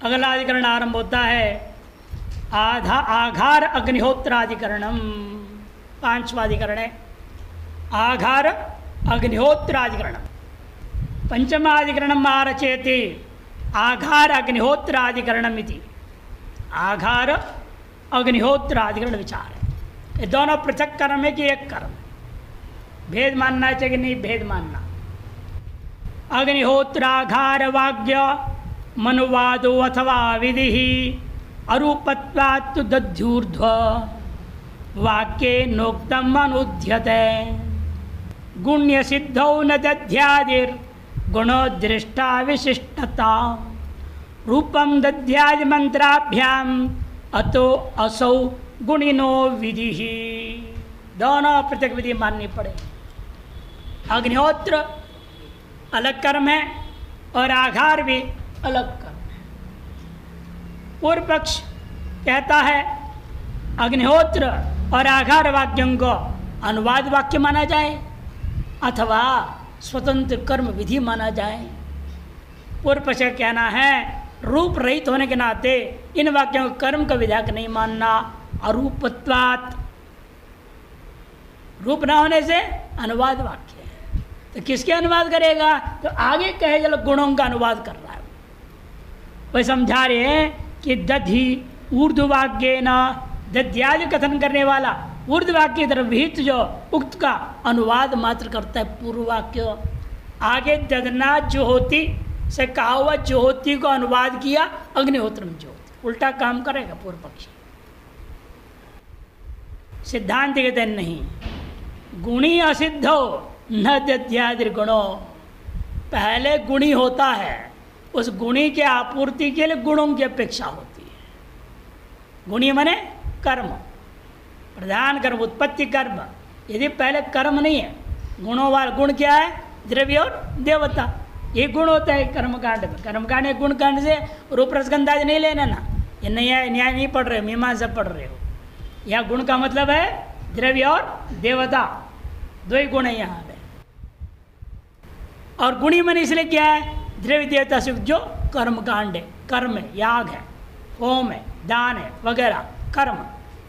अगला अधिकरण आरंभ होता है आघार अग्निहोत्राधिकरणम। पांचवा अधिकरण है आघार अग्निहोत्राधिकरणम। पंचमाधिकरणम आरचयते आघार अग्निहोत्राधिकरणम इति। आघार अग्निहोत्राधिकरण विचार है। ये दोनों पृथक कर्म है कि एक कर्म? भेद मानना चाहिए कि नहीं भेद मानना? अग्निहोत्राघार वाग्य मनुवादो अथवा विधि अरूपत्वात् दध्यूर्ध्व वाक्ये नोक्तम अनुध्यते गुण्य सिद्धौ न दध्यादिर गुणो दृष्टा विशिष्टता रूपम दध्यादि मंत्राभ्याम अतो असौ गुणिनो विधि। दोनों पृथक विधि माननी पड़े। अग्निहोत्र अलग कर्म है और आघार भी अलग कर्म है। पूर्व पक्ष कहता है अग्निहोत्र और आघार वाक्यों को अनुवाद वाक्य माना जाए अथवा स्वतंत्र कर्म विधि माना जाए। पूर्व पक्ष का कहना है रूप रहित होने के नाते इन वाक्यों को कर्म का विधायक नहीं मानना। अरूपत्वात्, रूप न होने से अनुवाद वाक्य है। तो किसके अनुवाद करेगा? तो आगे कहे चलो गुणों का अनुवाद कर रहा है। वही समझा रहे हैं कि दधि ऊर्ध्ववाक्य न दध्यादि कथन करने वाला ऊर्ध्ववाक्य की तरफ विहित जो उक्त का अनुवाद मात्र करता है पूर्व वाक्य। आगे दधना ज्योति से कहा हुआ ज्योति को अनुवाद किया अग्निहोत्र में ज्योति। उल्टा काम करेगा पूर्व पक्षी। सिद्धांत कहते हैं नहीं, गुणी असिद्धो न दध्यादि गुणो। पहले गुणी होता है, उस गुणी के आपूर्ति के लिए गुणों की अपेक्षा होती है। गुणी माने कर्म, प्रधान कर्म, उत्पत्ति कर्म। यदि पहले कर्म नहीं है, गुणों वाला गुण क्या है? द्रव्य और देवता। ये गुण होता है कर्मकांड में। कर्मकांड में गुण कांड से रूप रसगंधादि नहीं लेना ना। ये न्याय नहीं पढ़ रहे हो, मीमांसा पढ़ रहे हो। यह गुण का मतलब है द्रव्य और देवता, दो ही गुण है यहाँ पे। और गुणी मन इसलिए क्या है? द्रव्य देवता से जो कर्मकांड है, कर्म है, याग है, होम है, दान है वगैरह कर्म,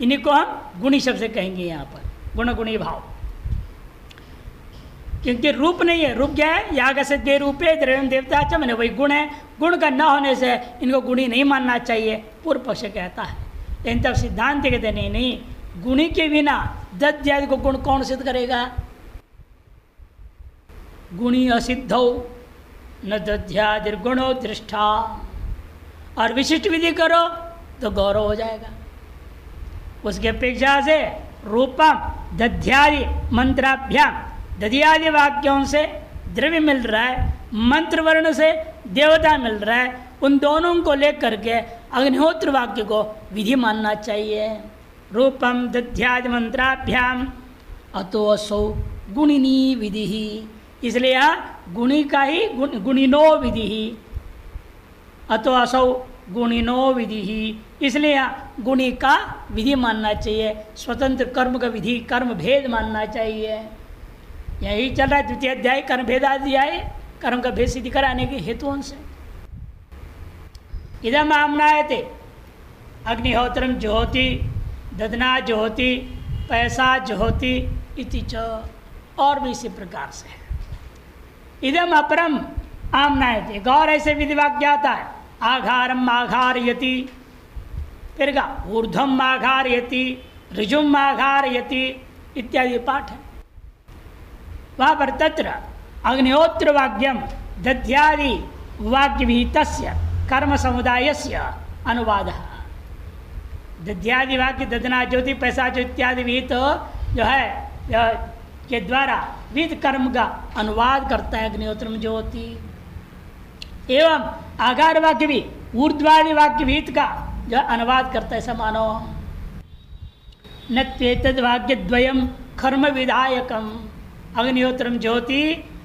इन्हीं को हम गुणी शब्द से कहेंगे यहाँ पर, गुण गुणी भाव। क्योंकि रूप नहीं है। रूप क्या है? याग से दे रूपे द्रव्य देवता च, मैंने वही गुण है। गुण का न होने से इनको गुणी नहीं मानना चाहिए, पूर्व पक्ष कहता है। लेकिन तब सिद्धांत कहते नहीं, गुणी के बिना दध्यादि को गुण कौन सिद्ध करेगा? गुणी असिद्धौ न दध्यादि गुणो दृष्टा। और विशिष्ट विधि करो तो गौरव हो जाएगा। उसके अपेक्षा से रूपम दध्यादि मंत्राभ्याम, दध्यादि वाक्यों से द्रव्य मिल रहा है, मंत्र वर्ण से देवता मिल रहा है। उन दोनों को लेकर के अग्निहोत्र वाक्य को विधि मानना चाहिए। रूपम दध्यादि मंत्राभ्याम अतो असौ गुणिनी विधि। इसलिए यहाँ गुणी का ही गुणिनो विधि, अतो असौ गुणिनो विधि। इसलिए यहाँ गुणी का विधि मानना चाहिए, स्वतंत्र कर्म का विधि कर्म भेद मानना चाहिए। यही चल रहा है द्वितीय अध्याय कर्म भेदाध्याय, कर्म का भेद सिद्धि कराने के हेतुओं से। इदम आमनायते अग्निहोत्रम ज्योति ददना ज्योति पैसा ज्योति इति च। और भी इसी प्रकार से है। इदम अपरम आमनायते, गौर ऐसे विधिवाक्य आता है। आघारम आघारयति, फिर का ऊर्ध्वम आघारयति, ऋजुम आघारयति इत्यादि पाठ है। वहाँ पर तत्र अग्निहोत्र वाक्यम दध्यादि वाक्य विहितस्य कर्म समुदायस्य अनुवाद। दध्यादि वाक्य ददना ज्योति पैसा जो इत्यादि विहित जो है के द्वारा विध कर्म का अनुवाद करता है अग्निहोत्र में ज्योति। एवं आगार वाक्य भी ऊर्ध्वादि वाक्य विहित का जो अनुवाद करता है समानो। न त्वेतद् वाक्य द्वयम कर्म विधायकम, अग्निहोत्रम ज्योति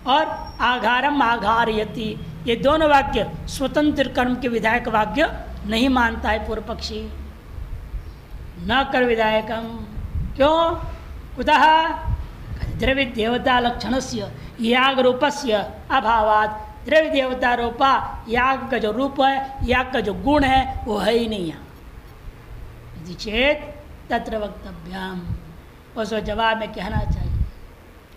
और आघारम आघारयति, ये दोनों वाक्य स्वतंत्र कर्म के विधायक वाक्य नहीं मानता है पूर्व पक्षी। न कर विधायकम, क्यों? कुतः द्रव्य देवता लक्षणस्य याग रूपस्य अभावात् द्रव्य देवता रूपा याग का जो रूप है, याग का जो गुण है, वो है ही नहीं यहाँ। यदि चेत तत्र वक्तव्यम, उसको जवाब में कहना चाहिए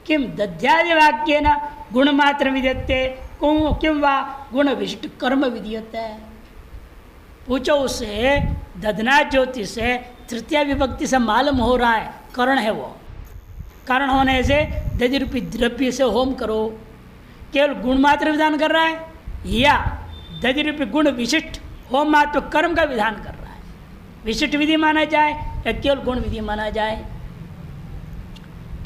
किम दध्यादि वाक्य न गुण मात्र विद्यते किम वा गुण विशिष्ट कर्म विधीयते। पूछो उससे, दधना ज्योति से तृतीय विभक्ति से मालूम हो रहा है करण है वो, कारण होने से दधि रूपी द्रव्य से होम करो, केवल गुण मात्र विधान कर रहा है या दधि रूपी गुण विशिष्ट होम मात्र कर्म का विधान कर रहा है। विशिष्ट विधि माना जाए या केवल गुण विधि माना जाए।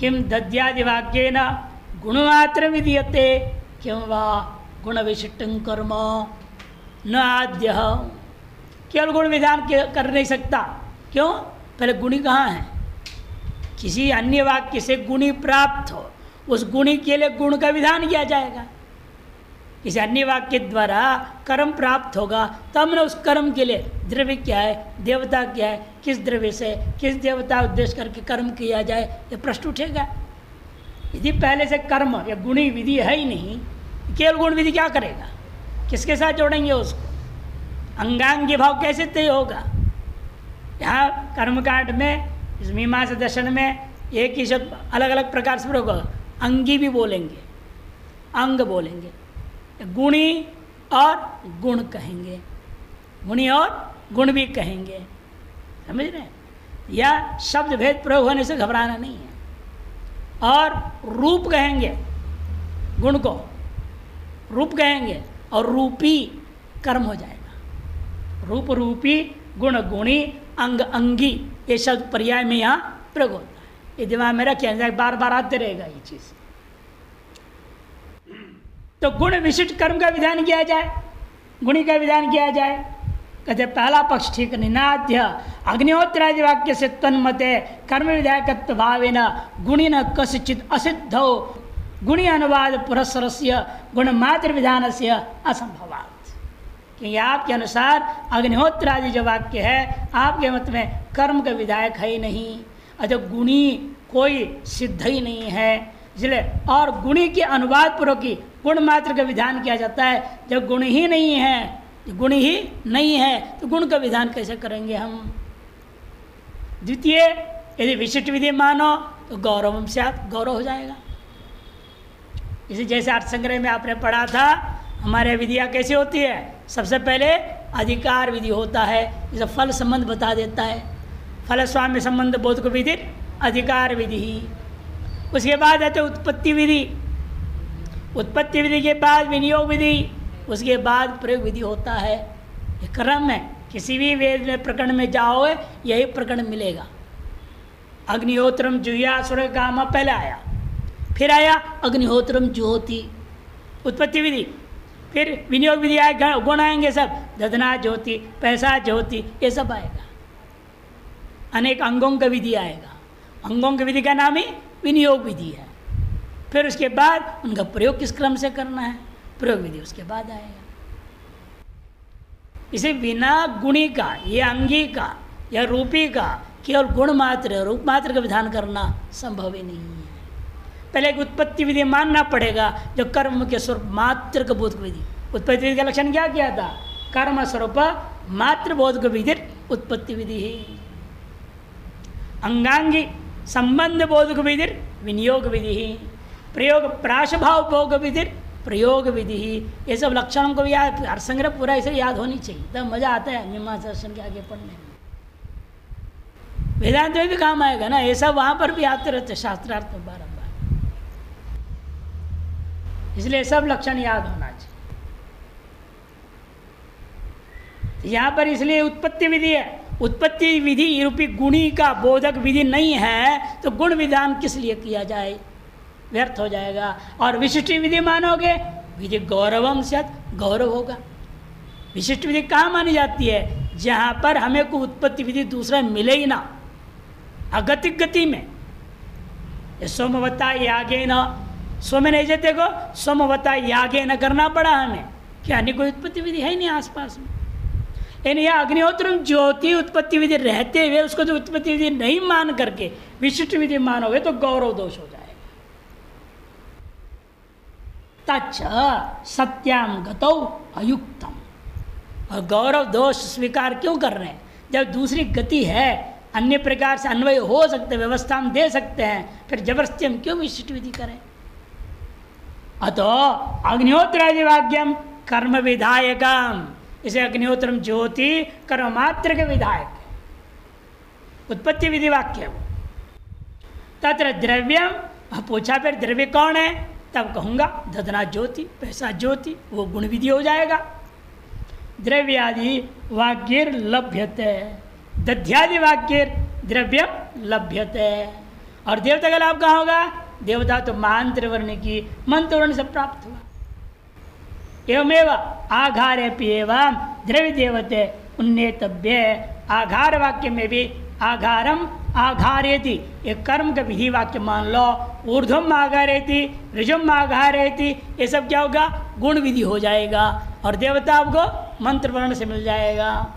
किम दध्यादि वाक्य न गुणमात्र विधीयते किम वा गुण विशिष्ट कर्म न आद्य। केवल गुण विधान कर नहीं सकता, क्यों? पहले गुणी कहाँ है? किसी अन्य वाक्य से गुणी प्राप्त हो, उस गुणी के लिए गुण का विधान किया जाएगा। किसी अन्य वाक्य द्वारा कर्म प्राप्त होगा, तब न उस कर्म के लिए द्रव्य क्या है, देवता क्या है, किस द्रव्य से किस देवता उद्देश्य करके कर्म किया जाए, ये प्रश्न उठेगा। यदि पहले से कर्म या गुणी विधि है ही नहीं, केवल गुण विधि क्या करेगा? किसके साथ जोड़ेंगे उसको? अंगांगी भाव कैसे तय होगा? यहाँ कर्मकांड में, इस मीमांसा दर्शन में एक ही शब्द अलग अलग प्रकार से प्रयोग होगा। अंगी भी बोलेंगे, अंग बोलेंगे, गुणी और गुण कहेंगे, गुणी और गुण भी कहेंगे, समझ रहे हैं? या शब्द भेद प्रयोग होने से घबराना नहीं है। और रूप कहेंगे, गुण को रूप कहेंगे और रूपी कर्म हो जाएगा। रूप रूपी, गुण गुणी, अंग अंगी, ये शब्द पर्याय में यहाँ प्रयोग होता है। ये दिमाग में रखें, बार बार आते रहेगा ये चीज़। तो गुण विशिष्ट कर्म का विधान किया जाए, गुणी का विधान किया जाए। कहते पहला पक्ष ठीक, निनाद्य अग्निहोत्रादि वाक्य से तन्मते कर्म विधायकत्व भावेन गुणी न कसिचित असिद्धो गुणी अनुवाद पुरस्सरस्य गुण मात्र विधान से असंभवात्। कि आपके अनुसार अग्निहोत्र आदि जो वाक्य है, आपके मत में कर्म का विधायक है ही नहीं, अतः गुणी कोई सिद्ध ही नहीं है। इसलिए और गुणी के अनुवाद पूर्वक ही गुण मात्र का विधान किया जाता है। जब गुण ही नहीं है, गुण ही नहीं है तो गुण का विधान कैसे करेंगे हम? द्वितीय, यदि विशिष्ट विधि मानो तो गौरवम से आप गौरव हो जाएगा। इसी जैसे अर्थ संग्रह में आपने पढ़ा था, हमारे विधियाँ कैसी होती है? सबसे पहले अधिकार विधि होता है, जिसे फल संबंध बता देता है। फल स्वाम्य संबंध बोध को विधि अधिकार विधि। उसके बाद आते उत्पत्ति विधि, उत्पत्ति विधि के बाद विनियोग विधि, उसके बाद प्रयोग विधि होता है। ये क्रम है। किसी भी वेद में प्रकरण में जाओगे यही प्रकरण मिलेगा। अग्निहोत्रम जुह्या सूर्य काम पहले आया, फिर आया अग्निहोत्रम ज्योति, उत्पत्ति विधि, फिर विनियोग विधि आएगा, गुण आएंगे सब, दधना ज्योति, पैसा ज्योति, ये सब आएगा। अनेक अंगों का विधि आएगा। अंगों की विधि का नाम ही विनियोग विधि है। फिर उसके बाद उनका प्रयोग किस क्रम से करना है, प्रयोग विधि उसके बाद आएगा। इसे बिना गुणी का, ये अंगी का या रूपी का, केवल गुण मात्र रूप मात्र का विधान करना संभव ही नहीं है। पहले एक उत्पत्ति विधि मानना पड़ेगा, जो कर्म के स्वरूप मात्र का बोध विधि। उत्पत्ति विधि का लक्षण क्या किया था? कर्म स्वरूप मात्र बोध को विधि उत्पत्ति विधि ही। अंगांगी संबंध बोध को विधि विनियोग विधि ही। प्रयोग प्राशभाव भोग विधि प्रयोग विधि ही। ये सब लक्षणों को भी याद, हर संग्रह पूरा इसे याद होनी चाहिए, तब मजा आता है मीमांसा दर्शन के आगे पढ़ने में। वेदांत में भी काम आएगा ना, ये सब वहां पर भी आते रहते शास्त्रार्थ में बारंबार। इसलिए सब लक्षण याद होना चाहिए। यहां पर इसलिए उत्पत्ति विधि है। उत्पत्ति विधि रूपी गुणी का बोधक विधि नहीं है तो गुण विधान किस लिए किया जाए, व्यर्थ हो जाएगा। और विशिष्ट विधि मानोगे, विधि गौरवम से गौरव होगा। विशिष्ट विधि कहाँ मानी जाती है? जहाँ पर हमें को उत्पत्ति विधि दूसरा मिले ही ना, अगतिक गति में। सोमवता यागे न, सो में नहीं जाते को सोमवता यागे न करना पड़ा हमें, क्या अन्य कोई उत्पत्ति विधि है ही नहीं आसपास में। यानी यह अग्निहोत्र ज्योति उत्पत्ति विधि रहते हुए उसको जो उत्पत्ति विधि नहीं मान करके विशिष्ट विधि मानोगे तो गौरव दोष हो जाएगा। तच्च सत्याम गतौ अयुक्तम। और गौरव दोष स्वीकार क्यों कर रहे हैं? जब दूसरी गति है, अन्य प्रकार से अन्वय हो सकते, व्यवस्था हम दे सकते हैं, फिर जबरदस्ती हम क्यों विशिष्ट विधि करें? अतो अग्निहोत्रादि वाक्यम कर्म विधायकम, इसे अग्निहोत्रम ज्योति कर्म मात्र के विधायक, उत्पत्ति विधि वाक्य है वो। तत्र द्रव्यम, पूछा फिर द्रव्य कौन है? तब कहूंगा दधना ज्योति, पैसा ज्योति, वो गुण विधि हो जाएगा। द्रव्यादि वाक्य लभ्यते, दध्यादि वाक्य द्रव्य लभ्यते। और देवता का लाभ कहाँ होगा? देवता तो मंत्र वर्ण की, मंत्र वर्ण से प्राप्त हुआ। एवमेव आघारेप्येव द्रव्य देवते उन्नेतव्य। आघार वाक्य में भी आघारम आघारेति, एक कर्म का विधि वाक्य मान लो। ऊर्ध्वम आघारेति, ऋजुम आघारेति, ये सब क्या होगा? गुण विधि हो जाएगा। और देवता आपको मंत्र वर्ण से मिल जाएगा।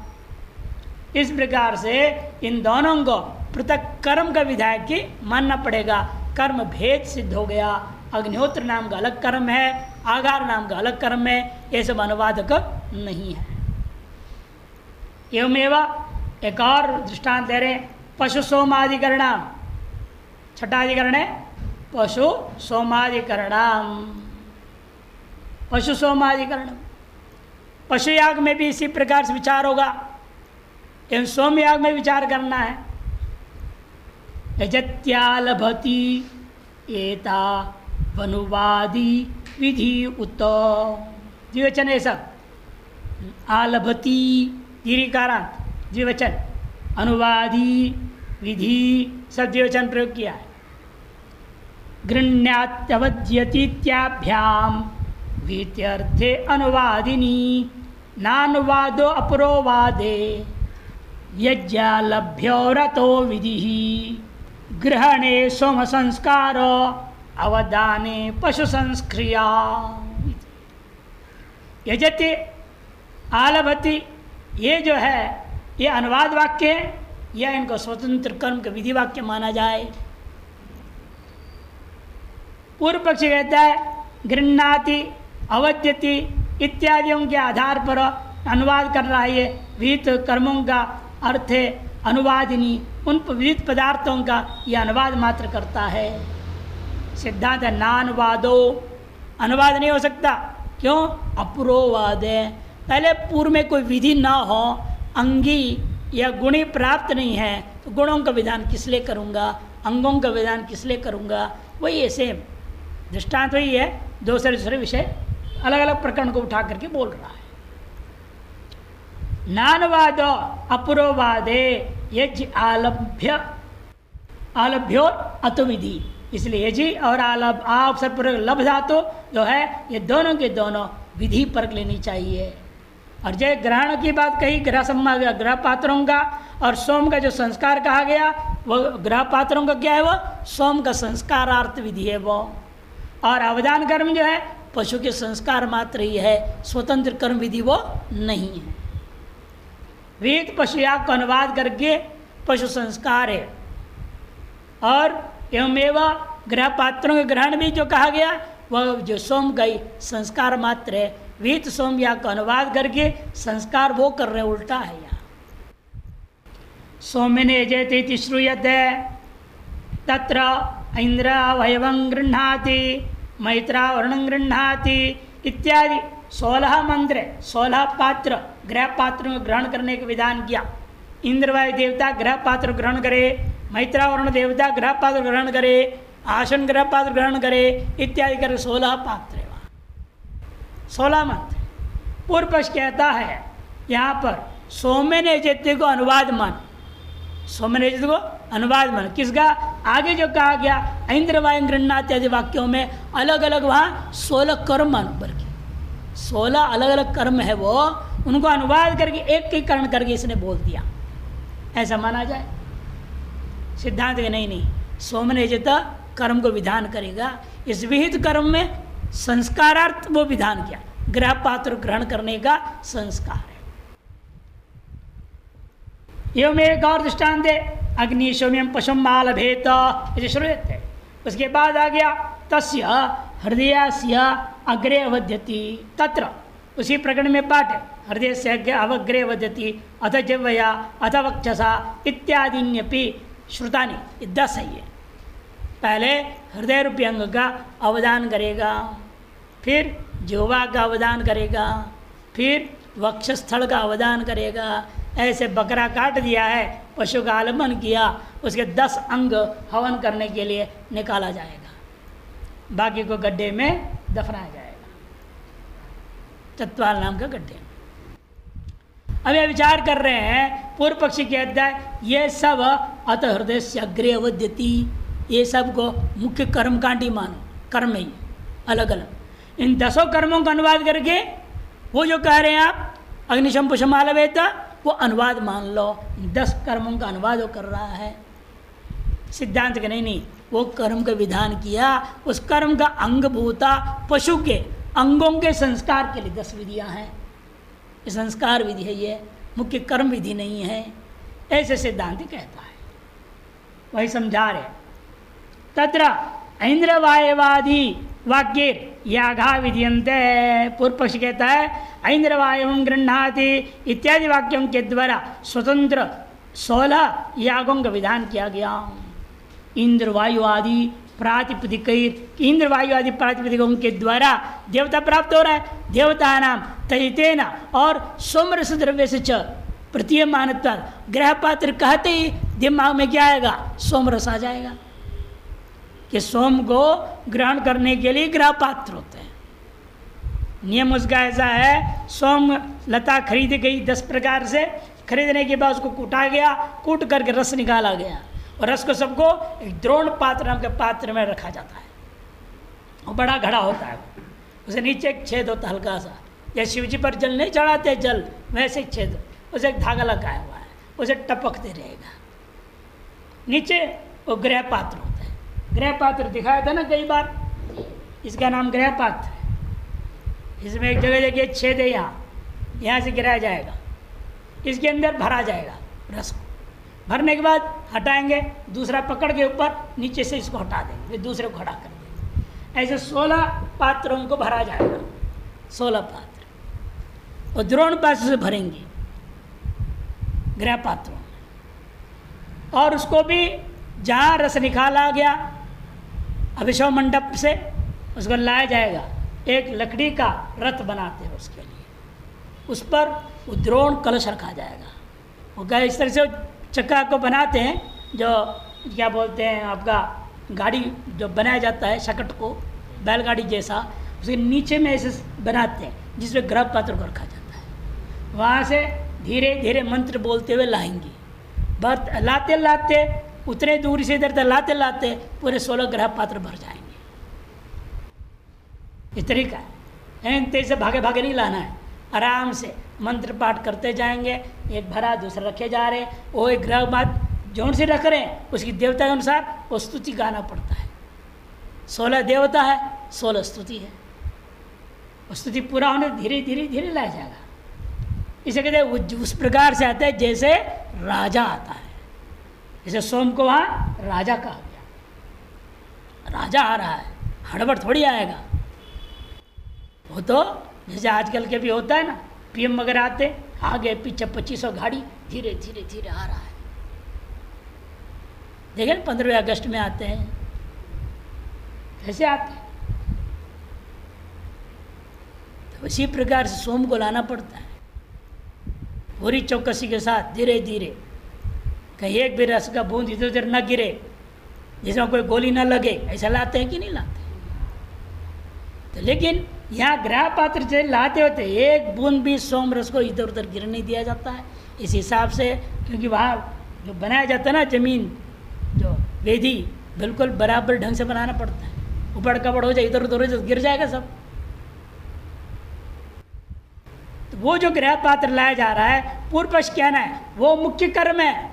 इस प्रकार से इन दोनों को पृथक कर्म का विधायक की मानना पड़ेगा। कर्म भेद सिद्ध हो गया। अग्निहोत्र नाम का अलग कर्म है, आघार नाम का अलग कर्म है, ये सब अनुवादक नहीं है। एवमेव एक और दृष्टांत दे रहे, पशु सोमाधिकरणाम, छठा अधिकरण है पशु सोमाधिकरणाम। पशु सोमाधिकरण, पशु याग में भी इसी प्रकार से विचार होगा, एवं सोम याग में विचार करना है। यजत्यालभति एता वनुवादी विधि उत, द्विवचन है सब। आलभति दीर्घकारांत द्विवचन, अनुवादी विधि सब द्विवचन प्रयोग किया है। गृह्ण्यात्यवद्यतीत्याभ्याम वीत्यर्थे अनुवादिनी नानुवादो अपरोवादे यज्ञालभ्यो रतो विधि ग्रहणे सोम संस्कारो अवदाने पशु संस्क्रिया। यजति आलभति, ये जो है ये अनुवाद वाक्य है या इनको स्वतंत्र कर्म का विधि वाक्य माना जाए? पूर्व पक्षी कहता है गृह्णाति अवद्यति इत्यादियों के आधार पर अनुवाद कर रहा है। ये विहित कर्मों का अर्थ है अनुवादिनी, उन विविध पदार्थों का ये अनुवाद मात्र करता है। सिद्धांत है नानुवादो, अनुवाद नहीं हो सकता। क्यों? अपुरोवाद है। पहले पूर्व में कोई विधि ना हो, अंगी या गुणी प्राप्त नहीं है, तो गुणों का विधान किस लिए करूँगा, अंगों का विधान किस लिए करूँगा? वही है सेम दृष्टांत, वही है। दूसरे विषय अलग अलग प्रकरण को उठा करके बोल रहा है। नानुवादो अपुरोवादे यज्ञ आलभ्यो अतो विधि, इसलिए यजी और आलभ अवसर पर लभ धातु जो है ये दोनों के दोनों विधि पर लेनी चाहिए। और जय ग्रहण की बात कही, ग्रह सम्मा ग्रह पात्रों का, और सोम का जो संस्कार कहा गया वो ग्रह पात्रों का क्या है? वो सोम का संस्कारार्थ विधि है वो। और अवदान कर्म जो है पशु के संस्कार मात्र ही है, स्वतंत्र कर्म विधि वो नहीं है। वेद पशु याग का अनुवाद करके पशु संस्कार है। और एवमेव ग्रह पात्रों के ग्रहण भी जो कहा गया वह जो सोम का ही संस्कार मात्र है। वेद सोम याग का अनुवाद करके संस्कार वो कर रहे, उल्टा है यहाँ। सोमिने जयते श्रूयते तत्र इंद्र वयवं गृह्णाति मैत्रा वर्णं गृह्णाति इत्यादि 16 मंत्र, 16 पात्र ग्रह पात्रों को ग्रहण करने का विधान किया। इंद्रवायु देवता ग्रह पात्र ग्रहण करे, मैत्रा वर्ण देवता ग्रह पात्र ग्रहण करे, आसन ग्रह पात्र ग्रहण करे इत्यादि कर 16 पात्र है वहाँ, 16 मंत्र। पूर्व पक्ष कहता है यहाँ पर सोमे ने जैत्य को अनुवाद मान, सोमे ने जैत्य को अनुवाद मान किसका? आगे जो कहा गया इंद्रवायु गृह्णा इत्यादि वाक्यों में अलग अलग वहाँ 16 कर्म मान, बल्कि 16 अलग अलग कर्म है वो, उनको अनुवाद करके एक एक कर्ण करके इसने बोल दिया, ऐसा माना जाए। सिद्धांत के नहीं, सोमने जिता कर्म को विधान करेगा। इस विहित कर्म में संस्कारार्थ वो विधान किया, ग्रह पात्र ग्रहण करने का संस्कार है। एवं एक और दृष्टांत है अग्नि सौम्यम पशुम मालभेत, श्रूयते। उसके बाद आ गया तस्य हृदयस्य अग्रे अवध्यति तत्र, उसी प्रकरण में पाठ है, हृदय से अवग्रे अवध्यति अथ जिह्वया अथ वक्षसा इत्यादिन्यपि श्रुतानि, 10 है ये। पहले हृदय रूपी अंग का अवदान करेगा, फिर जिह्वा का अवदान करेगा, फिर वक्षस्थल का अवदान करेगा। ऐसे बकरा काट दिया है, पशु का आलम्बन किया, उसके 10 अंग हवन करने के लिए निकाला जाएगा, बाकी को गड्ढे में दफनाया जाएगा, चत्वाल नाम का गड्ढे में। अब ये विचार कर रहे हैं, पूर्व पक्षी कहता है ये सब अत हृदय से अग्रे अवध्यति, ये सब को मुख्य कर्मकांडी मानो, कर्म ही अलग अलग। इन 10 कर्मों का अनुवाद करके वो जो कह रहे हैं आप अग्निशम पुष्पम आलवेता, वो अनुवाद मान लो, 10 कर्मों का अनुवाद वो कर रहा है। सिद्धांत के नहीं, वो कर्म का विधान किया, उस कर्म का अंगभूता पशु के अंगों के संस्कार के लिए 10 विधियां हैं। ये संस्कार विधि है, ये मुख्य कर्म विधि नहीं है, ऐसे सिद्धांत कहता है। वही समझा रहे। तत्र ऐन्द्रवायवादी वाक्य याघा विधियंते, पूर्व पक्ष कहता है ऐन्द्रवायवं गृह्णाति इत्यादि वाक्यों के द्वारा स्वतंत्र 16 यागों का विधान किया गया। इंद्रवायु आदि प्रातिपदिक, इंद्रवायु आदि प्रातिपदिकों के द्वारा देवता प्राप्त हो रहा है। देवता नाम तैतेन और सोमरस द्रव्य से च प्रतीयमानत्व, ग्रह पात्र कहते ही दिमाग में क्या आएगा? सोमरस आ जाएगा कि सोम को ग्रहण करने के लिए ग्रह पात्र होते हैं। नियम उसका ऐसा है, सोम लता खरीदी गई 10 प्रकार से, खरीदने के बाद उसको कूटा गया, कूट करके रस निकाला गया और रस को सबको एक द्रोण पात्र नाम के पात्र में रखा जाता है। वो बड़ा घड़ा होता है, उसे नीचे एक छेद होता है हल्का सा, जैसे शिव जी पर जल नहीं चढ़ाते जल, वैसे एक छेद, उसे एक धागा लगाया हुआ है, उसे टपकते रहेगा। नीचे वो ग्रह पात्र होता है। ग्रह पात्र दिखाया था ना कई बार, इसका नाम ग्रह पात्र है। इसमें एक जगह जगह छेद है, यहाँ से गिराया जाएगा, इसके अंदर भरा जाएगा रस को। भरने के बाद हटाएंगे, दूसरा पकड़ के ऊपर नीचे से इसको हटा देंगे, फिर दूसरे को खड़ा कर देंगे। ऐसे 16 पात्रों को भरा जाएगा, 16 पात्र, और द्रोण पात्र से भरेंगे ग्रह पात्रों में। और उसको भी जहाँ रस निकाला गया अभिषेक मंडप से, उसको लाया जाएगा। एक लकड़ी का रथ बनाते हैं उसके लिए, उस पर वो द्रोण कलश रखा जाएगा। वो क्या इस तरह से चक्का को बनाते हैं, जो क्या बोलते हैं आपका गाड़ी जो बनाया जाता है शकट को, बैलगाड़ी जैसा, उसके नीचे में ऐसे बनाते हैं जिसमें ग्रह पात्र को रखा जाता है। वहाँ से धीरे धीरे मंत्र बोलते हुए लाएंगे, बर्त लाते लाते उतने दूर से इधर तक लाते लाते पूरे 16 ग्रह पात्र भर जाएंगे। इस तरीका है, तेज से भागे भागे नहीं लाना है, आराम से मंत्र पाठ करते जाएंगे। एक भरा दूसरा रखे जा रहे, वो एक ग्रह बात जोन से रख रहे हैं, उसकी देवता के अनुसार वो स्तुति गाना पड़ता है। 16 देवता है, 16 स्तुति है। स्तुति पूरा होने धीरे धीरे धीरे लाया जाएगा। इसे कहते हैं उस प्रकार से आता है जैसे राजा आता है। जैसे सोम को वहाँ राजा कहा गया, राजा आ रहा है, हड़बड़ थोड़ी आएगा। वो तो जैसे आजकल के भी होता है ना, पीएम वगैरह आते, आगे पीछे 2500 गाड़ी धीरे धीरे धीरे आ रहा है। देखें 15 अगस्त में आते हैं, कैसे आते हैं? तो उसी प्रकार से सोम को लाना पड़ता है, पूरी चौकसी के साथ धीरे धीरे, कहीं एक भी रस का बूंद इधर उधर न गिरे, जिसमें कोई गोली न लगे, ऐसा लाते हैं कि नहीं लाते? तो लेकिन यहाँ ग्रह पात्र से लाते होते एक बूंद भी सोम रस को इधर उधर गिरने नहीं दिया जाता है। इस हिसाब से, क्योंकि वहाँ जो बनाया जाता है ना जमीन, जो वेदी बिल्कुल बराबर ढंग से बनाना पड़ता है। ऊपर कपड़ हो जाए, इधर उधर हो जाए, गिर जाएगा सब। तो वो जो ग्रह पात्र लाया जा रहा है, पूर्व पक्ष कहना है वो मुख्य कर्म है,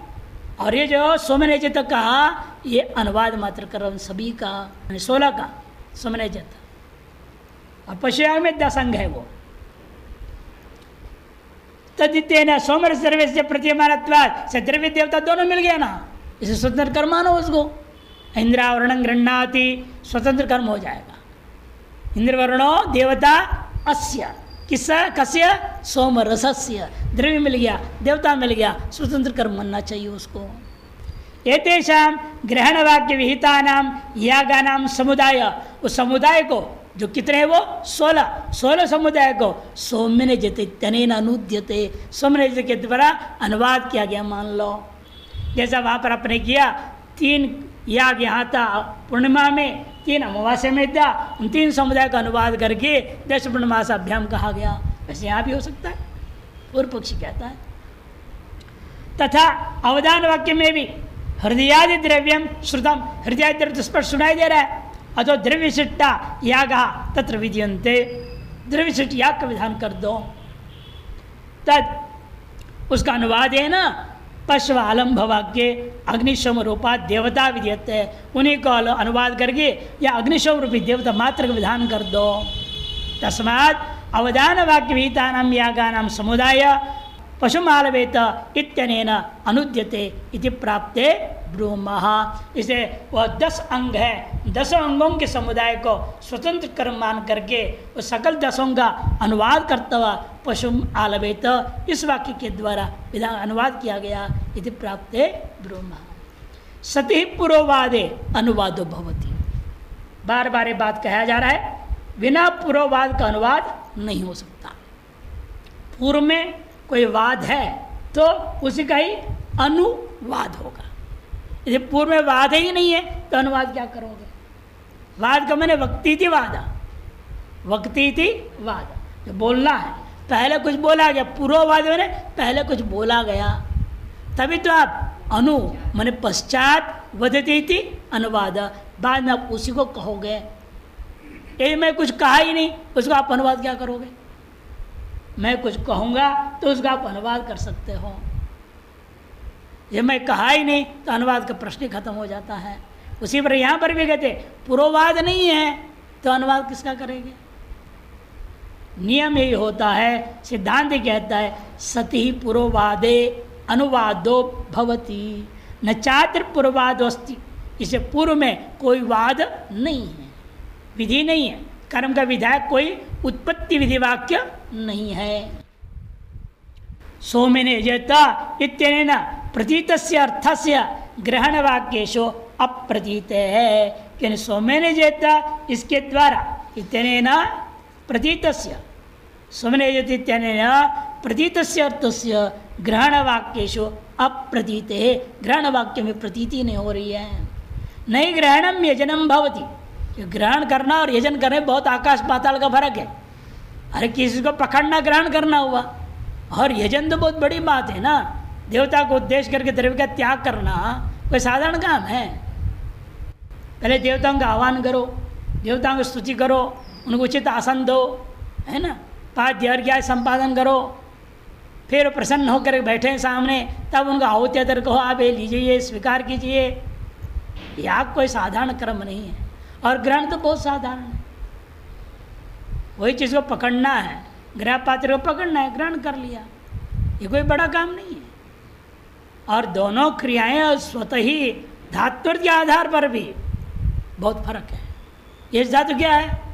और ये जो सोमनैज तक कहा ये अनुवाद मात्र कर्म सभी का, 16 का सोमनैज तक, और पशुयाग में 10 अंग है वो। तदितेन सोमरस द्रव्य से प्रतीयमानत्वात् से द्रव्य देवता दोनों मिल गया ना, इसे स्वतंत्र कर्म मानो उसको। इंद्रावरण गृह्णाति, स्वतंत्र कर्म हो जाएगा। इंद्रवर्णो देवता अस्य किस कस्य सोम रसस्य, द्रव्य मिल गया, देवता मिल गया, स्वतंत्र कर्म बनना चाहिए उसको। एतेषां ग्रहण वाक्य विहिता नाम यागा नाम समुदाय, उस समुदाय को जो कितने वो 16 समुदाय को सौम्य जते तनेन अनुद्यते, सौम्य के द्वारा अनुवाद किया गया। मान लो जैसा वहाँ पर आपने किया 3 याग यहाँ था पूर्णिमा में, 3 अमावस्या में था, उन 3 समुदाय का अनुवाद करके 10 पूर्णमासाभ्याम कहा गया। वैसे यहाँ भी हो सकता है, पूर्व पक्षी कहता है। तथा अवदान वाक्य में भी हृदयादि द्रव्यम श्रुतम, हृदयादि द्रव्य स्पष्ट सुनाई दे रहा है। अतो द्रव्यशिष्टा यागा तत्र विधीयन्ते, द्रव्यशिष्ट याग का विधान कर दो। तद उसका अनुवाद है ना पश्व आलम्भ वाक्य अग्निशोम रूपा देवता विधीयते, उन्हीं को अनुवाद करके या अग्निशोम रूपी देवता मात्र का विधान कर दो। तस्मात् अवदान वाक्य विहिता नाम यागा नाम समुदाय पशुमालवेत इत्यनेन अनुद्यते इति प्राप्ते ब्रूमः। इसे वह 10 अंग है, 10 अंगों के समुदाय को स्वतंत्र कर्म मान करके उस सकल 10 का अनुवाद करता हुआ पशु आलवेत इस वाक्य के द्वारा विधान अनुवाद किया गया। इति प्राप्ते ब्रूमः। सति पुरोवादे अनुवादो भवति, बार बार बात कहा जा रहा है, बिना पुरोवाद का अनुवाद नहीं हो सकता। पूर्व में कोई वाद है तो उसी का ही अनुवाद होगा। यदि पूर्व में वाद ही नहीं है तो अनुवाद क्या करोगे? वाद का मैंने वक्ति थी वादा, वक्ति थी वादा, जो बोलना है, पहले कुछ बोला गया, पूर्ववाद मैंने पहले कुछ बोला गया, तभी तो आप अनु मैंने पश्चात वदती थी अनुवाद, बाद में आप उसी को कहोगे। यदि मैं कुछ कहा ही नहीं उसको आप अनुवाद क्या करोगे? मैं कुछ कहूँगा तो उसका आप अनुवाद कर सकते हो, ये मैं कहा ही नहीं तो अनुवाद का प्रश्न ही खत्म हो जाता है। उसी पर यहाँ पर भी कहते पुरोवाद नहीं है तो अनुवाद किसका करेंगे? नियम यही होता है, सिद्धांत कहता है सति पुरोवादे अनुवादो भवति न चात्र पुरोवादोस्ति, इसे पूर्व में कोई वाद नहीं है, विधि नहीं है, कर्म का विधायक कोई उत्पत्ति विधि वाक्य नहीं है। सोमिने जेता इत्यनेन प्रतीतस्य अर्थस्य ग्रहण वाक्येषु अप्रतीत है, कि सोमिने जेता इसके द्वारा इत्यनेन प्रतीतस्य, सोमिने जेत इत्यनेन प्रतीतस्य अर्थस्य ग्रहण वाक्येषु अप्रतीत है, ग्रहण वाक्य में प्रतीति नहीं हो रही है। नहीं ग्रहणम यजनम भवति, ग्रहण करना और यजन करने बहुत आकाश पाताल का फर्क है। अरे किसी को पकड़ना ग्रहण करना हुआ, और यजन तो बहुत बड़ी बात है ना, देवता को उद्देश्य करके द्रव्य का त्याग करना कोई साधारण काम है। पहले देवताओं का आह्वान करो, देवताओं की स्तुति करो, उनको उचित आसन दो, है ना, पाद्य अर्घ्य संपादन करो, फिर प्रसन्न होकर बैठे सामने, तब उनका आहुति अदर कहो आप ये लीजिए स्वीकार कीजिए। याग कोई साधारण कर्म नहीं है, और ग्रहण तो बहुत साधारण है। वही चीज़ को पकड़ना है, ग्रह पात्र को पकड़ना है, ग्रहण कर लिया, ये कोई बड़ा काम नहीं है। और दोनों क्रियाएं स्वतः ही धातु के आधार पर भी बहुत फर्क है। ये धातु क्या है?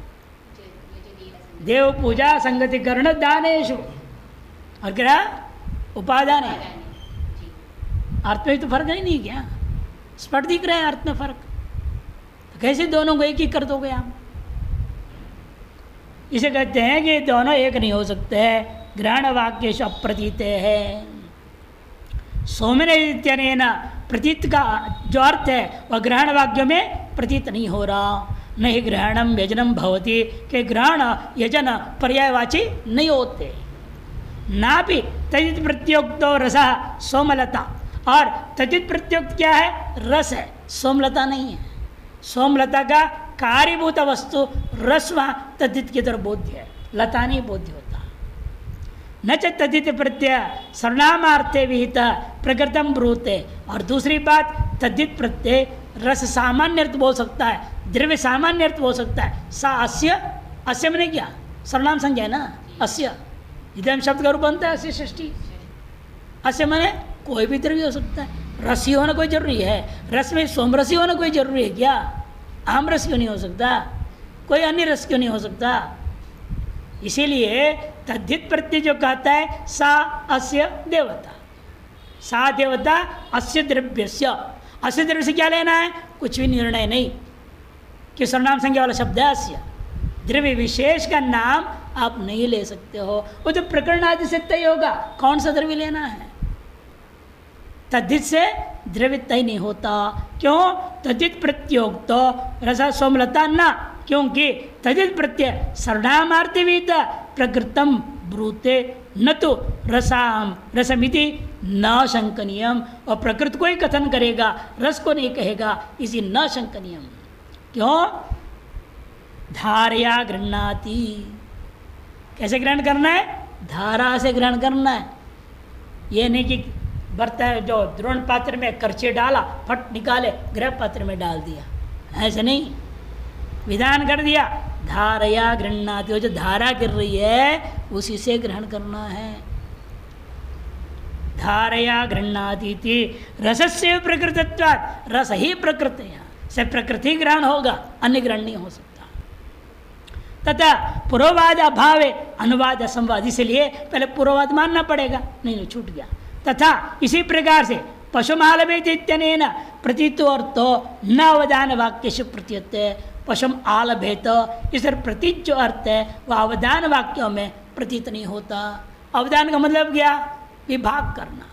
देव पूजा संगति कर्ण दानेशु, और ग्रह उपादान है। अर्थ में तो फर्क ही नहीं, क्या स्पष्ट दिख रहा है अर्थ में फर्क? तो कैसे दोनों को एक ही कर दोगे आप? इसे कहते हैं कि दोनों एक नहीं हो सकते हैं, ग्रहण वाक्य अप्रतीत है। सोमिने इत्यनेन प्रतीत का जो अर्थ है वह ग्रहण वाक्य में प्रतीत नहीं हो रहा। नहीं ग्रहणम यजनम भवति, कि ग्रहण यजन पर्यायवाची नहीं होते। ना भी तजित प्रत्युक्तो रस सोमलता, और तजित प्रत्युक्त क्या है? रस है, सोमलता नहीं है। सोमलता का कार्यभूत वस्तु रस वहाँ तद्धित की तरफ बोध्य है, लता नहीं बोध्य होता। न च तद्धित प्रत्यय सर्वनामार्थे विहित प्रकृतम ब्रूते। और दूसरी बात, तद्धित प्रत्यय रस सामान्य अर्थ बोल सकता है, द्रव्य सामान्य अर्थ बोल सकता है। सा अस्य, अस्य मैंने क्या सर्वनाम संज्ञा है ना, अस्य इधम शब्द का रूप बनता है अस्य षष्ठी। अस्य मैंने कोई भी द्रव्य हो सकता है, रसी होना कोई जरूरी है? रस में सोमरसी होना कोई जरूरी है क्या? आम रस क्यों नहीं हो सकता? कोई अन्य रस क्यों नहीं हो सकता? इसीलिए तद्धित प्रत्यय जो कहता है सा अस्य देवता, सा देवता अस्य द्रव्यस्य, अस्य द्रव्य से क्या लेना है? कुछ भी निर्णय नहीं कि सर्वनाम संज्ञा वाला शब्द है अस्य। द्रव्य विशेष का नाम आप नहीं ले सकते हो, वो तो प्रकरण आदि से तय होगा कौन सा द्रव्य लेना है। तद्धित से द्रव्य तय नहीं होता। क्यों? तद्धित प्रत्योक्त रसा सोमलता न, क्योंकि तद्धित प्रत्यय सर्वनामार्थविद प्रकृतम ब्रूते न तो रसाम रसमिति न शंकनीयम, और प्रकृत को ही कथन करेगा, रस को नहीं कहेगा, इसी न शंकनीयम। क्यों? धारया गृह्णाति, कैसे ग्रहण करना है? धारा से ग्रहण करना है। ये नहीं कि बर्तन जो द्रोण पात्र में करछे डाला फट निकाले गृह पात्र में डाल दिया, ऐसे नहीं, विधान कर दिया धारया गृह्णाति, वो जो धारा गिर रही है उसी से ग्रहण करना है। धारया गृह्णाति रसस्य प्रकृतत्वात्, रस ही प्रकृति से प्रकृति ग्रहण होगा, अन्य ग्रहण नहीं हो सकता। तथा पूर्ववाद अभावे अनुवाद असंवाद, इसलिए पहले पूर्ववाद मानना पड़ेगा, नहीं छूट गया। तथा इसी प्रकार से पशुमालभेत इत्यनेन प्रतीतो अर्थो न अवधान वाक्येषु प्रतीयते, पशुम आलभेत, इस प्रतीत जो अर्थ है वह अवधान वाक्यों में प्रतीत नहीं होता। अवधान का मतलब क्या? विभाग करना,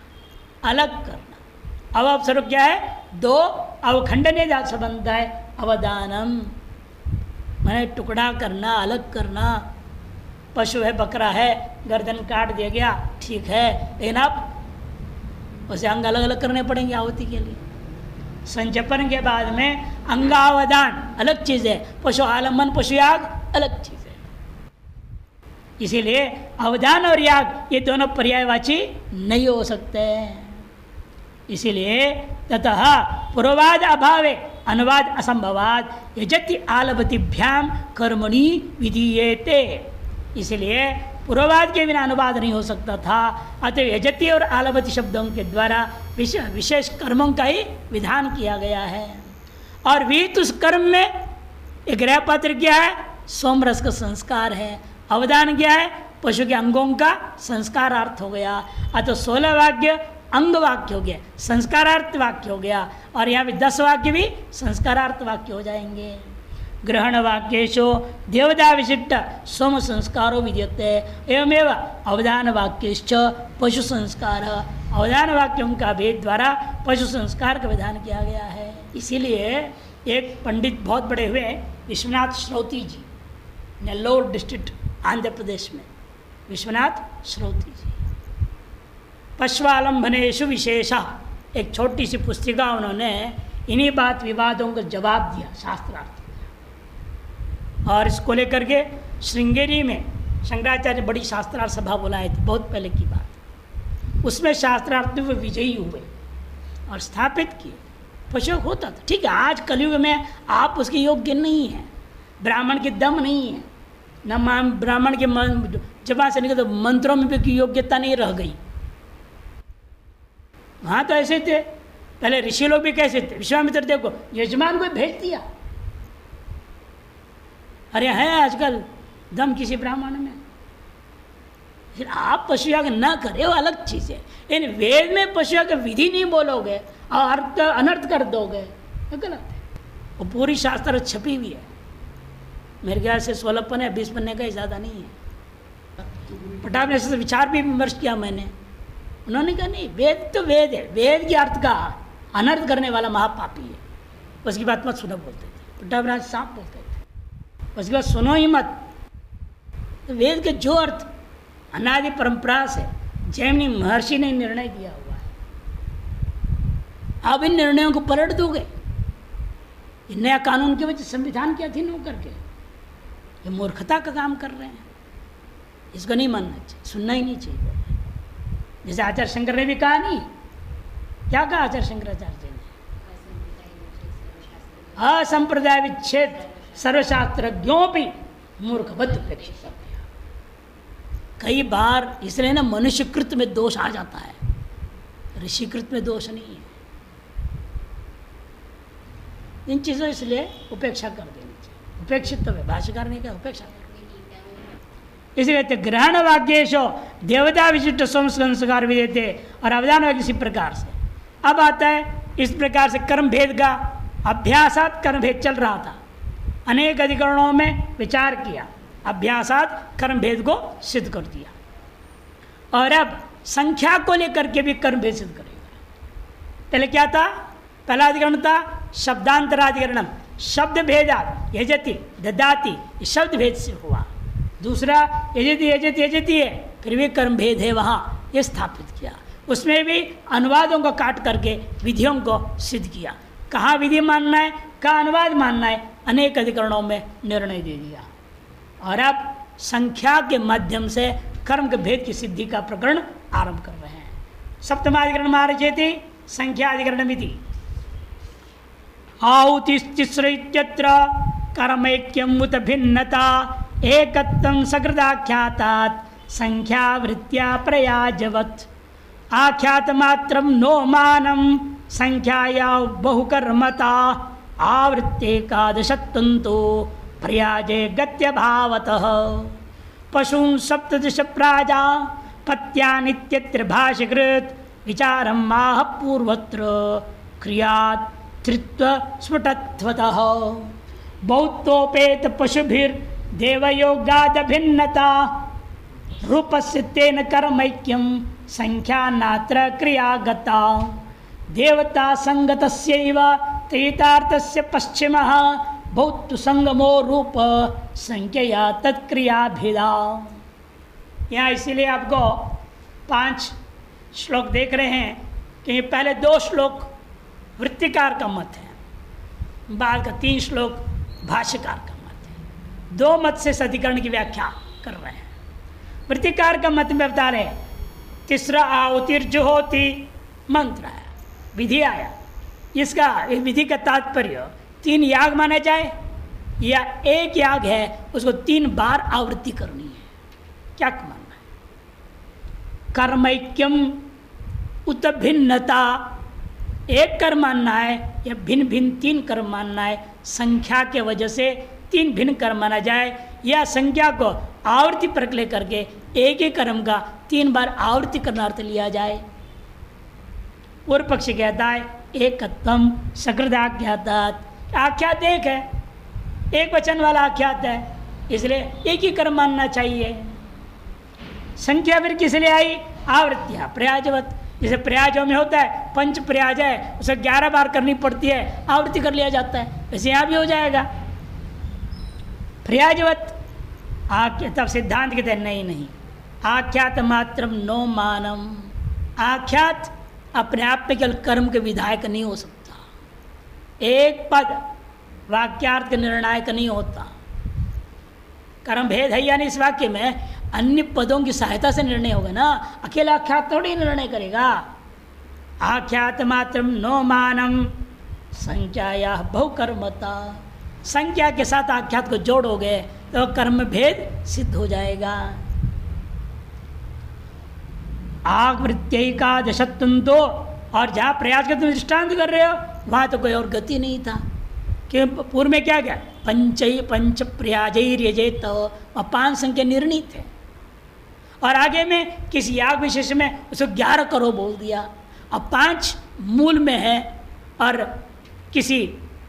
अलग करना। अब स्वरूप क्या है? दो अवखंडने जा संबंध है अवदानम, मैंने टुकड़ा करना, अलग करना। पशु है, बकरा है, गर्दन काट दिया गया, ठीक है, लेकिन अब उसे अंग अलग अलग करने पड़ेंगे आहुति के लिए। संचपन के बाद में अंगावदान अलग चीज़ है, पशु आलम्बन पशु याग अलग चीज़ है। इसीलिए अवदान और याग ये दोनों पर्यायवाची नहीं हो सकते। इसीलिए ततः पूर्ववाद अभावे अनुवाद असंभवाद यजति आलभतिभ्याम कर्मणि विधीयेते, इसलिए पूर्ववाद के बिना अनुवाद नहीं हो सकता था। अतः यजति और आलभति शब्दों के द्वारा विशेष कर्मों का ही विधान किया गया है। और विहित उस कर्म में एक गृह पात्र क्या है? सोमरस का संस्कार है। अवदान क्या है? पशु के अंगों का संस्कारार्थ हो गया। अतः 16 वाक्य अंग वाक्य हो गया, संस्कारार्थ वाक्य हो गया, और यहाँ भी 10 वाक्य भी संस्कारार्थ वाक्य हो जाएंगे। ग्रहण वाक्येषु देवता विशिष्ट सोम संस्कारो विद्यते, एवमेव अवधान वाक्यश्च पशु संस्कार, अवधान वाक्यों का भेद द्वारा पशु संस्कार का विधान किया गया है। इसीलिए एक पंडित बहुत बड़े हुए विश्वनाथ श्रोती जी, नेल्लोर डिस्ट्रिक्ट आंध्र प्रदेश में, विश्वनाथ श्रोती जी, पश्वालंबनेषु विशेषा, एक छोटी सी पुस्तिका उन्होंने इन्हीं बात विवादों का जवाब दिया, शास्त्रार्थ। और इसको लेकर के श्रृंगेरी में शंकराचार्य ने बड़ी शास्त्रार्थ सभा बुलाई थी, बहुत पहले की बात। उसमें शास्त्रार्थ में वो विजयी हुए और स्थापित किए। पशु होता था, ठीक है, आज कलयुग में आप उसके योग्य नहीं हैं, ब्राह्मण के दम नहीं है, न ब्राह्मण के जबान से निकले तो मंत्रों में भी योग्यता नहीं रह गई। वहाँ तो ऐसे थे, पहले ऋषि लोग भी कैसे थे। विश्वामित्र देखो, यजमान को भेज दिया, अरे है आजकल दम किसी ब्राह्मण में। फिर आप पशुयाग न करें, वो अलग चीज़ है। इन वेद में पशुयाग विधि नहीं बोलोगे और अर्थ अनर्थ कर दोगे तो गलत है। वो पूरी शास्त्र छपी हुई है, मेरे ख्याल से 16 पन्ने 20 पन्ने का ही ज़्यादा नहीं है। पटाप ने से विचार भी विमर्श किया मैंने, उन्होंने कहा नहीं, वेद तो वेद है, वेद के अर्थ का अनर्थ करने वाला महापापी है, उसकी बात मत सुनो बोलते थे। पटाप राज सांप बोलते थे, उसके बाद सुनो ही मत। तो वेद के जो अर्थ अनादि परंपरा से जैमिनी महर्षि ने निर्णय दिया हुआ है, आप इन निर्णयों को पलट दोगे। ये नया कानून की वजह संविधान के अधीन होकर के ये मूर्खता का काम कर रहे हैं, इसको नहीं मानना चाहिए, सुनना ही नहीं चाहिए। जैसे आचार्य शंकर ने भी कहा, नहीं क्या कहा आचार्य शंकराचार्य ने? असंप्रदाय विच्छेद सर्वशास्त्रज्ञों भी मूर्खवत उपेक्षित। कई बार इसलिए ना मनुष्यकृत में दोष आ जाता है, ऋषिकृत में दोष नहीं है। इन चीज़ों इसलिए उपेक्षा कर देनी चाहिए। उपेक्षित भाष्यकार ने क्या उपेक्षा, इसलिए ग्रहण वाक्येशो देवता विशिष्ट संस्कार भी देते और अवधान वाक्य इसी प्रकार से। अब आता है इस प्रकार से कर्म भेद का अभ्यासात कर्म भेद चल रहा था, अनेक अधिकरणों में विचार किया, अभ्यासात कर्म भेद को सिद्ध कर दिया, और अब संख्या को लेकर के भी कर्म भेद सिद्ध करेगा। पहले क्या था? पहला अधिकरण था शब्दांतराधिकरणम, शब्द भेदा यजति ददाति, शब्द भेद से हुआ। दूसरा यजति यजति यजति है, फिर भी कर्म भेद है वहाँ, ये स्थापित किया। उसमें भी अनुवादों को काट करके विधियों को सिद्ध किया। कहाँ विधि मानना है, कहाँ अनुवाद मानना है, अनेक अधिकरणों में निर्णय दे दिया। और अब संख्या के माध्यम से कर्म के भेद की सिद्धि का प्रकरण आरंभ कर रहे हैं। सप्तमाधिकरण मारचेति संख्याधिकरण विधि आहुतिस्तिस्र इत्यत्र कर्मैक्यम उत भिन्नता एकत्वं सकृदाख्यातात् संख्यावृत्त्या प्रयाजवत् आख्यात मात्रं नो मानं संख्याया बहुकर्मता आवृत्तेकादशत्वंतो प्रयाजे गत्य भावतः पशून् सप्तदश प्राजा पत्यानित्यत्र भाष्यकृत विचारं माह पूर्वत्र क्रियात् त्रित्व स्फुटत्वतः बहुतोपेत पशुभिर्देवयोगाद भिन्नता रूपस्य तेन कर्मैक्यं संख्या नात्र क्रियागता देवता संगतस्यैव त्रितार्थस्य पश्चिमः भौत संगमो रूप संख्या तत्क्रियाभिदा। यहाँ इसीलिए आपको 5 श्लोक देख रहे हैं कि पहले 2 श्लोक वृत्तिकार का मत है, बाद का 3 श्लोक भाष्यकार का मत है। 2 मत से अधिकरण की व्याख्या कर रहे हैं। वृत्तिकार का मत में बता रहे तीसरा आहुतिर्जुहोति मंत्र है, विधि आया। इसका विधि का तात्पर्य 3 याग माना जाए या एक याग है उसको 3 बार आवृत्ति करनी है, क्या मानना है? कर्मैक्यम उत भिन्नता, एक कर्म मानना है या भिन्न भिन्न 3 कर्म मानना है, संख्या के वजह से 3 भिन्न कर्म माना जाए या संख्या को आवृत्ति पर लेकर के एक ही कर्म का 3 बार आवृत्ति करना अर्थ लिया जाए। पूर्व पक्ष कहता है एकत्वम सकृदाख्यातात्, आख्यात एक है, एक वचन वाला आख्यात है, इसलिए एक ही कर्म मानना चाहिए। संख्या फिर किस लिए आई? आवृत्तियाँ प्रयाजवत, जैसे प्रयाजों में होता है 5 प्रयाज है, उसे 11 बार करनी पड़ती है, आवृत्ति कर लिया जाता है, वैसे यहाँ भी हो जाएगा प्रयाजवत। तब सिद्धांत कहते हैं नहीं, आख्यात मात्रम नो मानम, आख्यात अपने आप में केवल कर्म के विधायक नहीं हो सकता, एक पद वाक्यार्थ के निर्णायक नहीं होता। कर्म भेद है या नहीं इस वाक्य में, अन्य पदों की सहायता से निर्णय होगा ना, अकेला आख्यात थोड़ी निर्णय करेगा। आख्यात मात्रम नो मानम संख्याया बहुकर्मता, संख्या के साथ आख्यात को जोड़ोगे तो कर्म भेद सिद्ध हो जाएगा। आवृत्त्यैकादशत्वं तो, और जहाँ प्रयास का तुम दृष्टांत कर रहे हो वहाँ तो कोई और गति नहीं था, कि पूर्व में क्या क्या पंच प्रयाजैर्यजेत, तो 5 संख्या निर्णीत है, और आगे में किसी याग विशेष में उसको 11 करो बोल दिया। अब 5 मूल में है और किसी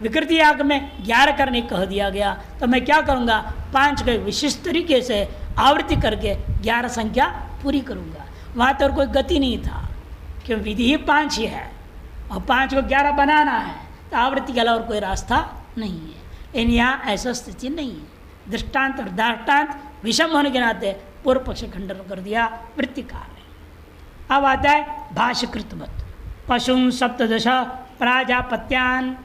विकृति याग में 11 करने कह दिया गया, तो मैं क्या करूँगा? 5 के विशिष्ट तरीके से आवृत्ति करके 11 संख्या पूरी करूँगा। वहाँ तो और कोई गति नहीं था, क्यों विधि ही 5 ही है और 5 को 11 बनाना है, तो आवृत्ति के अलावा और कोई रास्ता नहीं है। लेकिन यहाँ ऐसा स्थिति नहीं है। दृष्टांत और दाष्टांत विषम होने के नाते पूर्व पक्ष खंडन कर दिया वृत्तिकार ने। अब आता है भाष्यकृत मत, पशुं सप्तदश प्राजापत्यान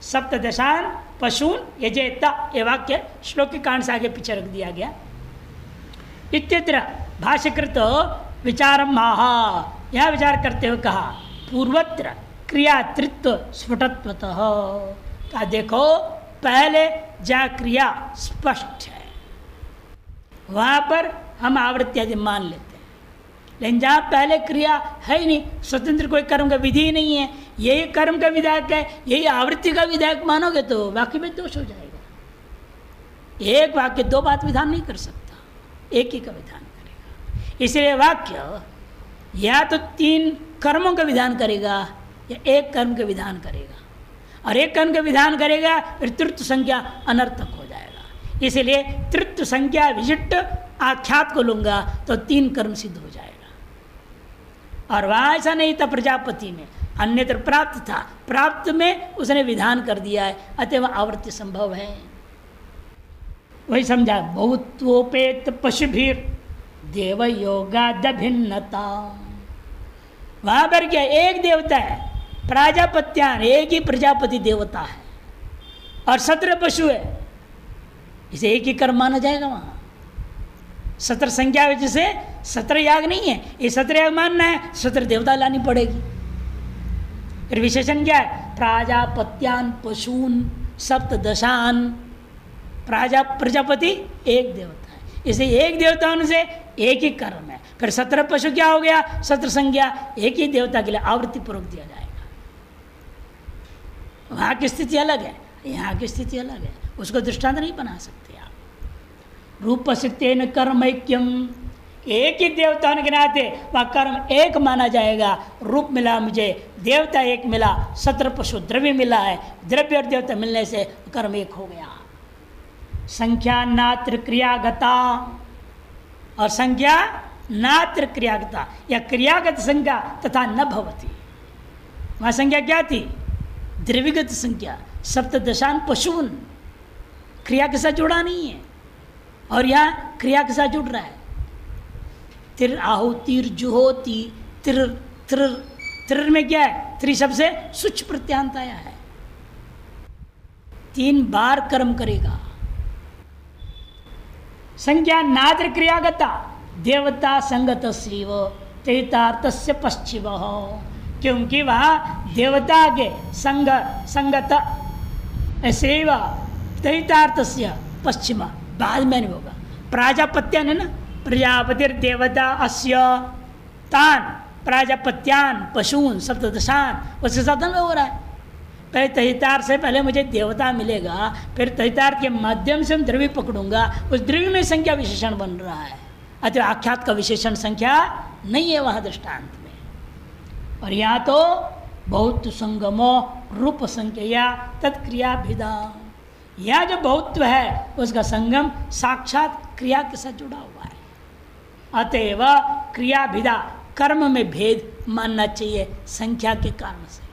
सप्तदशान पशून यजेत, ये वाक्य श्लोक के कारण से आगे पीछे रख दिया गया। इत्यत्र भाष्यकृत विचारम माहा, यह विचार करते हुए कहा पूर्वत्र क्रियातृत्व स्फुटत्वतः, का देखो पहले जहाँ क्रिया स्पष्ट है वहाँ पर हम आवृत्ति आदि मान लेते हैं, लेकिन जहाँ पहले क्रिया है ही नहीं, स्वतंत्र कोई कर्म का विधि ही नहीं है, यही कर्म का विधायक है, यही आवृत्ति का विधायक मानोगे तो वाक्य में दोष हो जाएगा। एक वाक्य दो बात विधान नहीं कर सकता, एक ही का विधान करेगा। इसलिए वाक्य या तो तीन कर्मों का विधान करेगा या एक कर्म का विधान करेगा, और एक कर्म का विधान करेगा फिर तृतीय संज्ञा अनर्थक हो जाएगा। इसलिए तृतीय संज्ञा विशिष्ट आख्यात को लूंगा तो तीन कर्म सिद्ध हो जाएगा। और वहाँ ऐसा नहीं था प्रजापति में, अन्यत्र प्राप्त था, प्राप्त में उसने विधान कर दिया है, अतः वह आवृत्ति संभव है। वही समझा, बहुत्वोपेत पशुभीर देव योगाद भिन्नता। वहां पर क्या एक देवता है, प्राजापत्यान, एक ही प्रजापति देवता है, और 17 पशु है, इसे एक ही कर्म माना जाएगा। वहां 17 संख्या वजह से 17 याग नहीं है, ये 17 याग मानना है, 17 देवता लानी पड़ेगी। फिर विशेषण क्या है, प्राजापत्यान पशून सप्तदशान। प्रजापति एक देवता है, इसे एक देवता से एक ही कर्म है। फिर 17 पशु क्या हो गया, 17 संज्ञा एक ही देवता के लिए आवृत्ति पूर्वक दिया जाएगा। वहां की स्थिति अलग है, यहाँ की स्थिति अलग है, उसको दृष्टांत नहीं बना सकते आप। रूप सिद्धेन कर्म ऐक्यम, एक ही देवता होने के नाते वह कर्म एक माना जाएगा। रूप मिला मुझे, देवता एक मिला, 17 पशु द्रव्य मिला है, द्रव्य और देवता मिलने से कर्म एक हो गया। संख्या नात्र क्रियागता, और संख्या नात्र क्रियागता, या क्रियागत संख्या तथा न भवती। वहाँ संख्या क्या थी, द्रव्यगत संख्या, सप्तदशान पशून, क्रिया के साथ जुड़ा नहीं है, और यहाँ क्रिया के साथ जुड़ रहा है। तिर आहुतिर जुहोती, तिर तिर तिर में क्या है, तिर शब्द से सुच प्रत्यांत आया है, 3 बार कर्म करेगा। संख्या नात्र क्रियागता देवता संगत शिव चैतार्थस्य पश्चिम, क्योंकि वहाँ देवता के संगत शैव चैतार्थस्य पश्चिम, बाद में नहीं होगा। प्राजापत्यान है ना, प्रजापतिर्देवता अस्य तान प्राजापत्यान पशून सप्तदशान, उसके साथ में हो रहा है। पहले तहितार्थ से पहले मुझे देवता मिलेगा, फिर तहितार्थ के माध्यम से हम द्रव्य पकड़ूंगा, उस द्रव्य में संख्या विशेषण बन रहा है। अतः आख्यात का विशेषण संख्या नहीं है वहाँ दृष्टांत में। और यहाँ तो बहुत संगमो रूप संख्या तत्क्रिया भिदा, यह जो बहुत्व है उसका संगम साक्षात क्रिया के साथ जुड़ा हुआ है। अतएव क्रिया भिदा, कर्म में भेद मानना चाहिए संख्या के कारण से।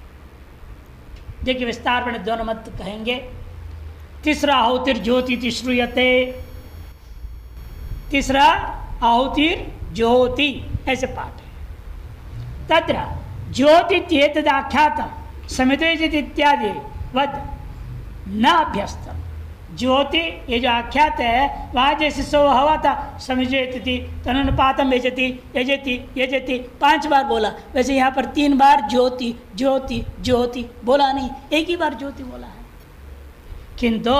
देखिए विस्तार में दोनों मत कहेंगे। तीसरा आहुतिर ज्योति श्रूयते, तीसरा आहुतिर ज्योति ऐसे पाठ है। तत्र ज्योति चेतदाख्यातम समित इत्यादि वद न अभ्यस्तम। ज्योति ये जो आख्यात है वहाँ जैसे सो हवा था, समिजति तनुपातम यजति यजति यजति 5 बार बोला, वैसे यहाँ पर 3 बार ज्योति ज्योति ज्योति बोला नहीं, एक ही बार ज्योति बोला है। किंतु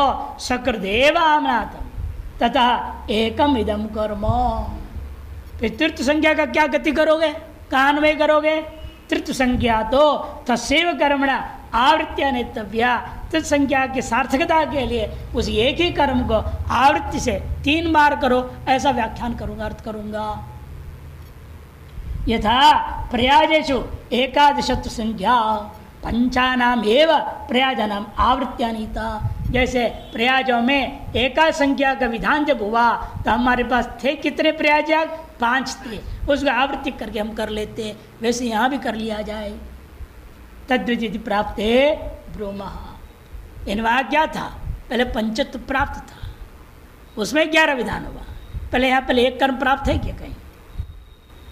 सकृदेव आमनातम तथा एकम इदम कर्म। फिर तृतीय संज्ञा का क्या गति करोगे, कहाँ अन्वय करोगे। तृतीय संज्ञा तो तस्सैव कर्मणा आवृत्तिया नेतव्या, तृतीय संज्ञा की सार्थकता के लिए उस एक ही कर्म को आवृत्ति से 3 बार करो, ऐसा व्याख्यान करूंगा, अर्थ करूंगा। यथा प्रयाजेषु एकादशत्व संज्ञा पंचानाम एव प्रयाजानाम आवृत्त्यानीता, जैसे प्रयाजों में एका संख्या का विधान जब हुआ तो हमारे पास थे कितने प्रयाजक, 5 थे, उसको आवृत्ति करके हम कर लेते, वैसे यहाँ भी कर लिया जाए। तद्विधि प्राप्त ब्रह्म, इनवा क्या था, पहले पंचत्व प्राप्त था, उसमें 11 विधान हुआ। पहले यहाँ पहले एक कर्म प्राप्त है क्या, कहीं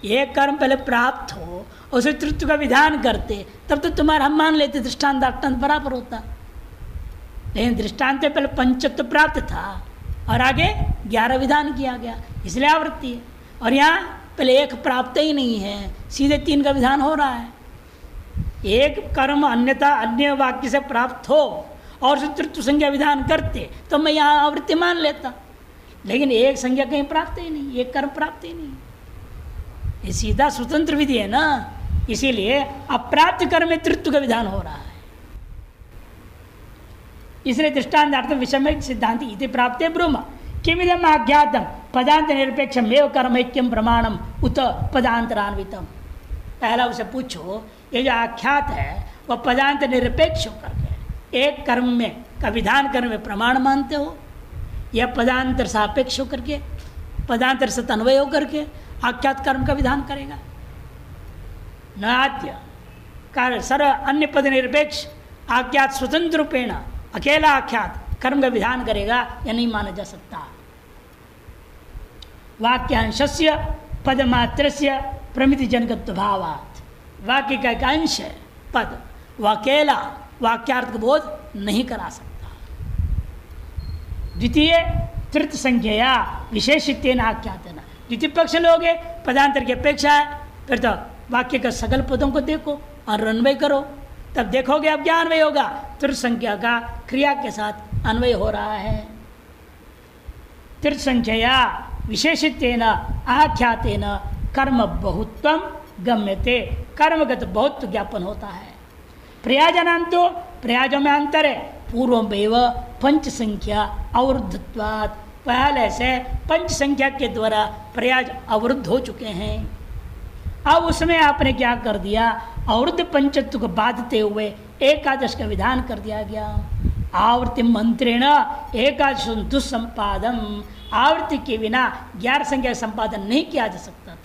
एक कर्म पहले प्राप्त हो उसे तृतीय का विधान करते, तब तो तुम्हारा हम मान लेते दृष्टांत दाष्टान्त बराबर होता। लेकिन दृष्टांत में पहले पंचत्व प्राप्त था और आगे 11 विधान किया गया, इसलिए आवृत्ति है। और यहाँ पहले एक प्राप्त ही नहीं है, सीधे 3 का विधान हो रहा है। एक कर्म अन्यथा अन्य वाक्य से प्राप्त हो और उसे तृतीय संज्ञा विधान करते तो मैं यहाँ आवृत्ति मान लेता, लेकिन एक संज्ञा कहीं प्राप्त ही नहीं, एक कर्म प्राप्त ही नहीं, ये सीधा स्वतंत्र विधि है ना, इसीलिए अप्राप्त कर्म में तृत्व का विधान हो रहा है। इसलिए दृष्टान्तार्थम विषम सिद्धांति इति प्राप्ते ब्रह्म किमिदम आख्यातम पदांत निरपेक्षम एव कर्मैक्यम प्रमाणम उत पदांतरान्वितम। पहला उसे पूछो, ये जो आख्यात है वह पदांत निरपेक्ष होकर के एक कर्म में का विधान कर्म में प्रमाण मानते हो, यह पदांतर सापेक्ष होकर के पदांतर से तन्वय होकर के आख्यात कर्म का विधान करेगा। न आद्य कार्य सर्व अन्य पद निरपेक्ष आख्यात स्वतंत्र रूपेण अकेला आख्यात कर्म का विधान करेगा, यह नहीं माना जा सकता। वाक्यांशस्य पदमात्रस्य प्रमिति जनकत्व भावात्, वाक्य का एक अंश है पद, वह अकेला वाक्यार्थ का बोध नहीं करा सकता। द्वितीय तृतीय संख्या विशेषित्वेन आख्यातेन, द्वितीय पक्ष लोगे पदांतर की अपेक्षा है, फिर तो वाक्य का सकल पदों को देखो और अन्वय करो, तब देखोगे अब क्या अन्वय होगा, तृतीय संख्या का क्रिया के साथ अन्वय हो रहा है। तृतीय संख्या विशेषित्वेन आख्यातेन कर्म बहुत्वम गम्यते, कर्मगत बहुत ज्ञापन होता है। प्रयाजनां तो प्रयाजों में अंतर है, पूर्वमेव पंच संख्या अवरुद्धत्वात्, पहले से पंच संख्या के द्वारा प्रयाज अवरुद्ध हो चुके हैं। अब उसमें आपने क्या कर दिया, अवरुद्ध पंचत्व को बांधते हुए एकादश का विधान कर दिया गया। आवृत्ति मंत्रेण एकादश दुस्संपादन, आवृत्ति के बिना 11 संख्या संपादन नहीं किया जा सकता था।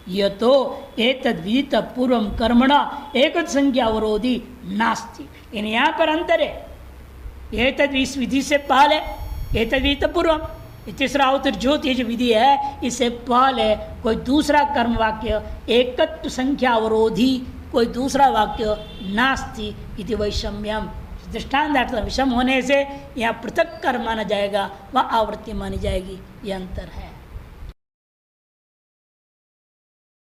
यह तो एतद् विदित पूर्वम कर्मण एक संख्या अवरोधी नास्ति, यानी यहाँ पर अंतर है। एतद् इस विधि से पहले, एतद् विदित पूर्वम, तीसरा अवतर ज्योति जो विधि है इससे पहले कोई दूसरा कर्म वाक्य एकत्व संख्या अवरोधी कोई दूसरा वाक्य नास्ति इति वैषम्यम, दृष्टान्त विषम होने से यहाँ पृथक कर्म माना जाएगा, वह आवृत्ति मानी जाएगी, ये अंतर है।